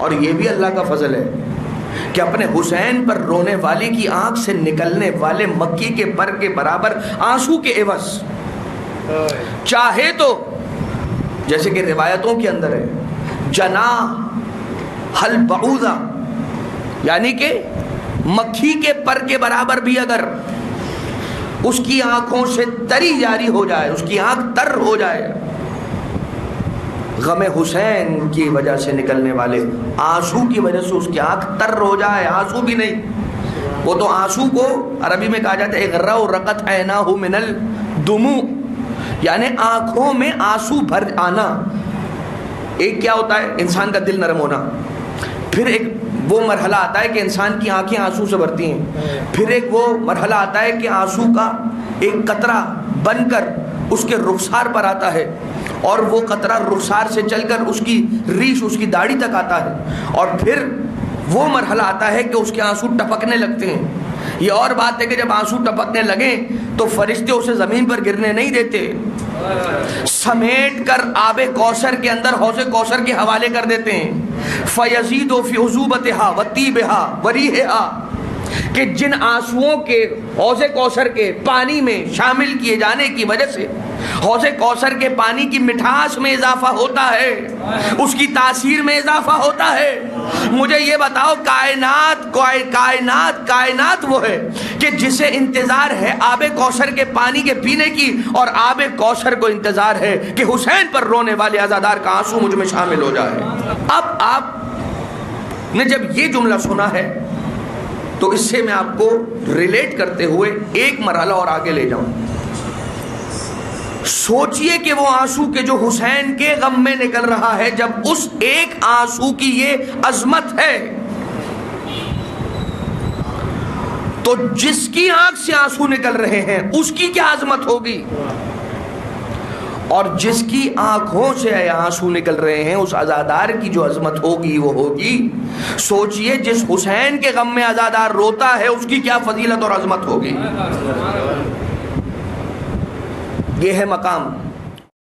اور یہ بھی اللہ کا فضل ہے کہ اپنے حسین پر رونے والے کی آنکھ سے نکلنے والے مکی کے پر کے برابر آنسو کے عوض چاہے تو جیسے کہ روایتوں کے اندر ہے جناح البعوضہ، یعنی کہ مکھی کے پر کے برابر بھی اگر اس کی آنکھوں سے تری جاری ہو جائے، اس کی آنکھ تر ہو جائے، غم حسین کی وجہ سے نکلنے والے آنسو کی وجہ سے اس کی آنکھ تر ہو جائے، آنسو بھی نہیں، وہ تو آنسو کو عربی میں کہا جاتا ہے اغرقت عیناہ من الدموع، یعنی آنکھوں میں آنسو بھر آنا۔ ایک کیا ہوتا ہے انسان کا دل نرم ہونا، پھر ایک وہ مرحلہ آتا ہے کہ انسان کی آنکھیں آنسو سے بھرتی ہیں، پھر ایک وہ مرحلہ آتا ہے کہ آنسو کا ایک قطرہ بن کر اس کے رخسار پر آتا ہے، اور وہ قطرہ رخسار سے چل کر اس کی ریش اس کی داڑھی تک آتا ہے، اور پھر وہ مرحلہ آتا ہے کہ اس کے آنسو ٹپکنے لگتے ہیں۔ یہ اور بات ہے کہ جب آنسو ٹپکنے لگیں تو فرشتے اسے زمین پر گرنے نہیں دیتے، سمیٹ کر آب کوثر کے اندر حوض کوثر کے حوالے کر دیتے ہیں۔ فَيَزِيدُ فِي عُذُوبَتِهَا وَطِيبِهَا وَرِيحِهَا، کہ جن آنسوؤں کے حوض کوثر کے پانی میں شامل کیے جانے کی وجہ سے حوض کوثر کے پانی کی مٹھاس میں اضافہ ہوتا ہے، اس کی تاثیر میں اضافہ ہوتا ہے۔ مجھے یہ بتاؤ کائنات وہ ہے کہ جسے انتظار ہے آب کوثر کے پانی کے پینے کی، اور آب کوثر کو انتظار ہے کہ حسین پر رونے والے عزادار کا آنسو مجھ میں شامل ہو جائے۔ اب آپ نے جب یہ جملہ سنا ہے تو اس سے میں آپ کو ریلیٹ کرتے ہوئے ایک مرحلہ اور آگے لے جاؤں۔ سوچئے کہ وہ آنسو کے جو حسین کے غم میں نکل رہا ہے، جب اس ایک آنسو کی یہ عظمت ہے تو جس کی آنکھ سے آنسو نکل رہے ہیں اس کی کیا عظمت ہوگی، اور جس کی آنکھوں سے آنسو نکل رہے ہیں اس عزادار کی جو عظمت ہوگی وہ ہوگی۔ سوچئے جس حسین کے غم میں عزادار روتا ہے اس کی کیا فضیلت اور عظمت ہوگی۔ یہ ہے مقام